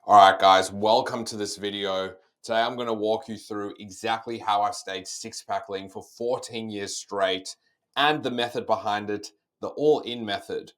All right, guys, welcome to this video. Today, I'm going to walk you through exactly how I stayed six-pack lean for 14 years straight and the method behind it, the all-in method.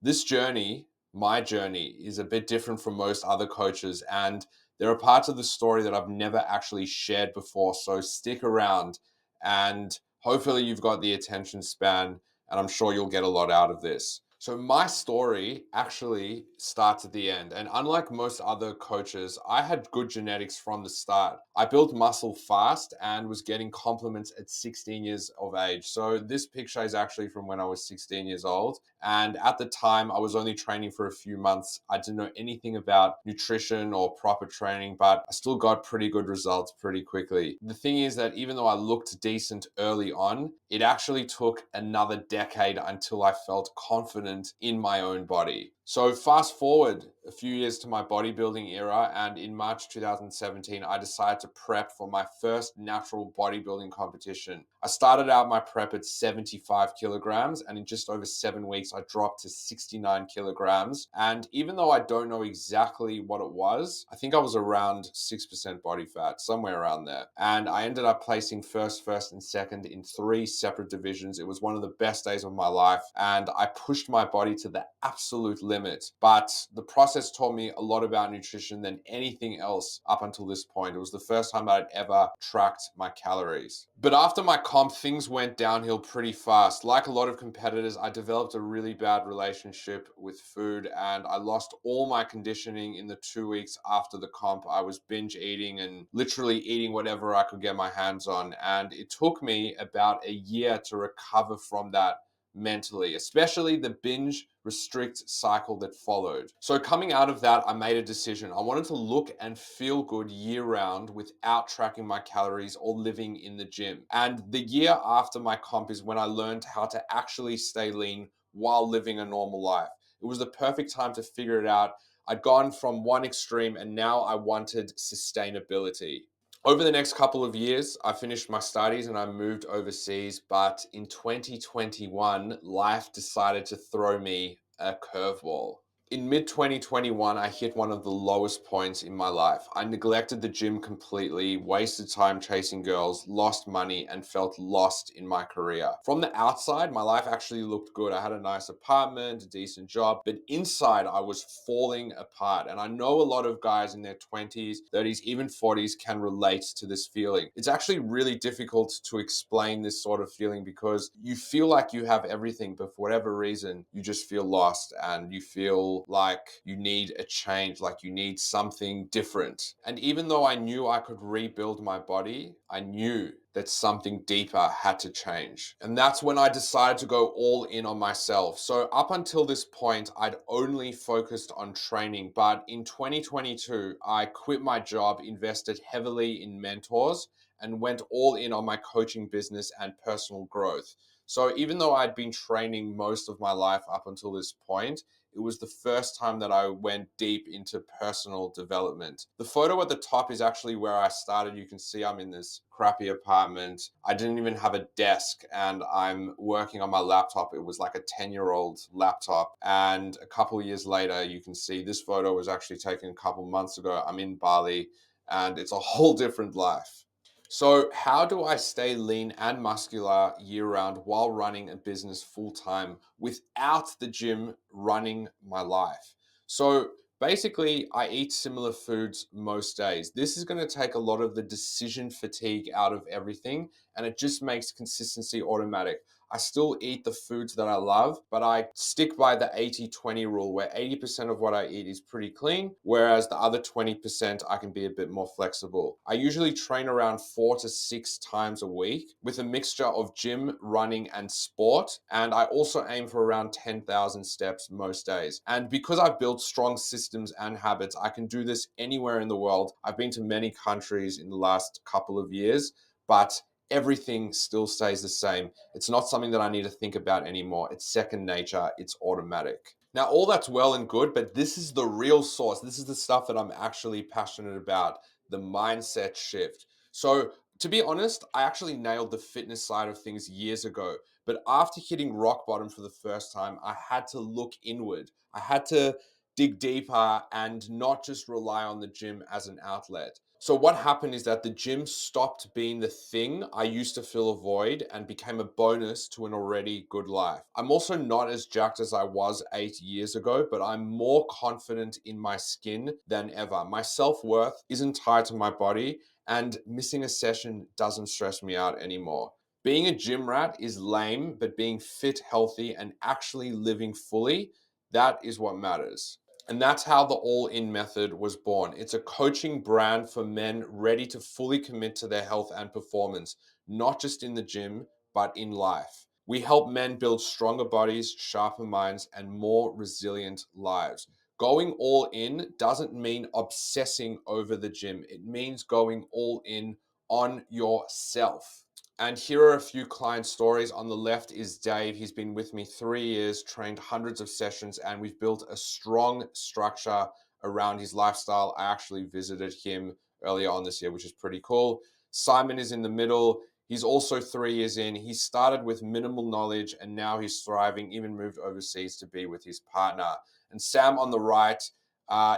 This journey, my journey, is a bit different from most other coaches, and there are parts of the story that I've never actually shared before. So stick around, and hopefully, you've got the attention span, and I'm sure you'll get a lot out of this. So, my story actually starts at the end. And unlike most other coaches, I had good genetics from the start. I built muscle fast and was getting compliments at 16 years of age. So, this picture is actually from when I was 16 years old. And at the time, I was only training for a few months. I didn't know anything about nutrition or proper training, but I still got pretty good results pretty quickly. The thing is that even though I looked decent early on, it actually took another decade until I felt confident in my own body. So fast forward a few years to my bodybuilding era, and in March 2017, I decided to prep for my first natural bodybuilding competition. I started out my prep at 75 kilograms, and in just over 7 weeks, I dropped to 69 kilograms. And even though I don't know exactly what it was, I think I was around 6% body fat, somewhere around there. And I ended up placing first, and second in 3 separate divisions. It was one of the best days of my life, and I pushed my body to the absolute limit. But the process taught me a lot about nutrition than anything else up until this point. It was the first time that I'd ever tracked my calories. But after my comp, things went downhill pretty fast. Like a lot of competitors, I developed a really bad relationship with food, and I lost all my conditioning in the 2 weeks after the comp. I was binge eating and literally eating whatever I could get my hands on. And it took me about a year to recover from that mentally, especially the binge restrict cycle that followed. So coming out of that, I made a decision. I wanted to look and feel good year round without tracking my calories or living in the gym. And the year after my comp is when I learned how to actually stay lean while living a normal life. It was the perfect time to figure it out. I'd gone from one extreme and now I wanted sustainability. Over the next couple of years, I finished my studies and I moved overseas. But in 2021, life decided to throw me a curveball. In mid 2021, I hit one of the lowest points in my life. I neglected the gym completely, wasted time chasing girls, lost money, and felt lost in my career. From the outside, my life actually looked good. I had a nice apartment, a decent job, but inside, I was falling apart. And I know a lot of guys in their 20s, 30s, even 40s can relate to this feeling. It's actually really difficult to explain this sort of feeling because you feel like you have everything, but for whatever reason, you just feel lost and you feel like you need a change, like you need something different. And even though I knew I could rebuild my body, I knew that something deeper had to change. And that's when I decided to go all in on myself. So up until this point, I'd only focused on training. But in 2022, I quit my job, invested heavily in mentors, and went all in on my coaching business and personal growth. So even though I'd been training most of my life up until this point, it was the first time that I went deep into personal development. The photo at the top is actually where I started. You can see I'm in this crappy apartment. I didn't even have a desk and I'm working on my laptop. It was like a 10-year-old laptop. And a couple of years later, you can see this photo was actually taken a couple months ago. I'm in Bali and it's a whole different life. So, how do I stay lean and muscular year round while running a business full time without the gym running my life? So, basically, I eat similar foods most days. This is going to take a lot of the decision fatigue out of everything, and it just makes consistency automatic. I still eat the foods that I love, but I stick by the 80-20 rule where 80% of what I eat is pretty clean, whereas the other 20% I can be a bit more flexible. I usually train around 4 to 6 times a week with a mixture of gym, running, and sport. And I also aim for around 10,000 steps most days. And because I've built strong systems and habits, I can do this anywhere in the world. I've been to many countries in the last couple of years, but everything still stays the same. It's not something that I need to think about anymore. It's second nature, it's automatic. Now, all that's well and good, but this is the real source. This is the stuff that I'm actually passionate about, the mindset shift. So, to be honest, I actually nailed the fitness side of things years ago. But after hitting rock bottom for the first time, I had to look inward. I had to dig deeper and not just rely on the gym as an outlet. So what happened is that the gym stopped being the thing I used to fill a void and became a bonus to an already good life. I'm also not as jacked as I was 8 years ago, but I'm more confident in my skin than ever. My self-worth isn't tied to my body, and missing a session doesn't stress me out anymore. Being a gym rat is lame, but being fit, healthy, and actually living fully, that is what matters. And that's how the All In method was born. It's a coaching brand for men ready to fully commit to their health and performance, not just in the gym, but in life. We help men build stronger bodies, sharper minds, and more resilient lives. Going all in doesn't mean obsessing over the gym, it means going all in on yourself. And here are a few client stories. On the left is Dave. He's been with me 3 years, trained hundreds of sessions, and we've built a strong structure around his lifestyle. I actually visited him earlier on this year, which is pretty cool. Simon is in the middle. He's also 3 years in. He started with minimal knowledge and now he's thriving, even moved overseas to be with his partner. And Sam on the right,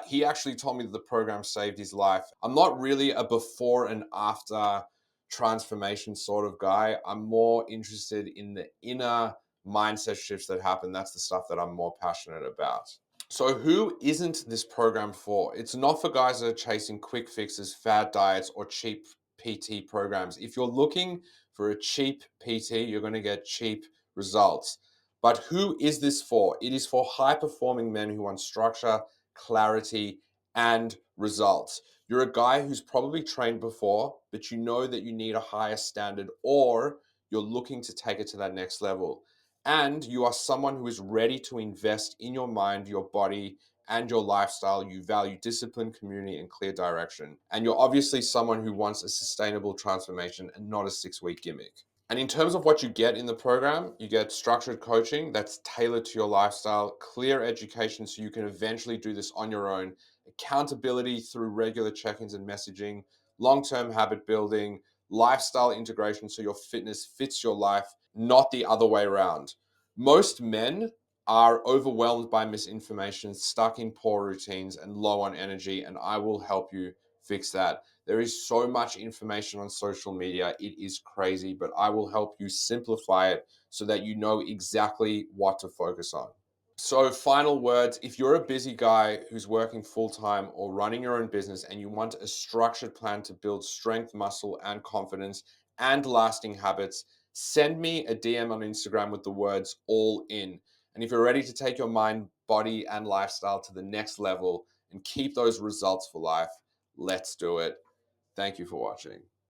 he actually told me that the program saved his life. I'm not really a before and after transformation sort of guy. I'm more interested in the inner mindset shifts that happen. That's the stuff that I'm more passionate about. So who isn't this program for? It's not for guys that are chasing quick fixes, fad diets, or cheap PT programs. If you're looking for a cheap PT, you're going to get cheap results. But who is this for? It is for high performing men who want structure, clarity, and results. You're a guy who's probably trained before, but you know that you need a higher standard, or you're looking to take it to that next level. And you are someone who is ready to invest in your mind, your body, and your lifestyle. You value discipline, community, and clear direction. And you're obviously someone who wants a sustainable transformation and not a 6-week gimmick. And in terms of what you get in the program, you get structured coaching that's tailored to your lifestyle, clear education so you can eventually do this on your own, accountability through regular check-ins and messaging, long-term habit building, lifestyle integration so your fitness fits your life, not the other way around. Most men are overwhelmed by misinformation, stuck in poor routines, and low on energy, and I will help you fix that. There is so much information on social media, it is crazy, but I will help you simplify it so that you know exactly what to focus on. So, final words, if you're a busy guy who's working full time or running your own business and you want a structured plan to build strength, muscle, and confidence and lasting habits, send me a DM on Instagram with the words all in. And if you're ready to take your mind, body, and lifestyle to the next level and keep those results for life, let's do it. Thank you for watching.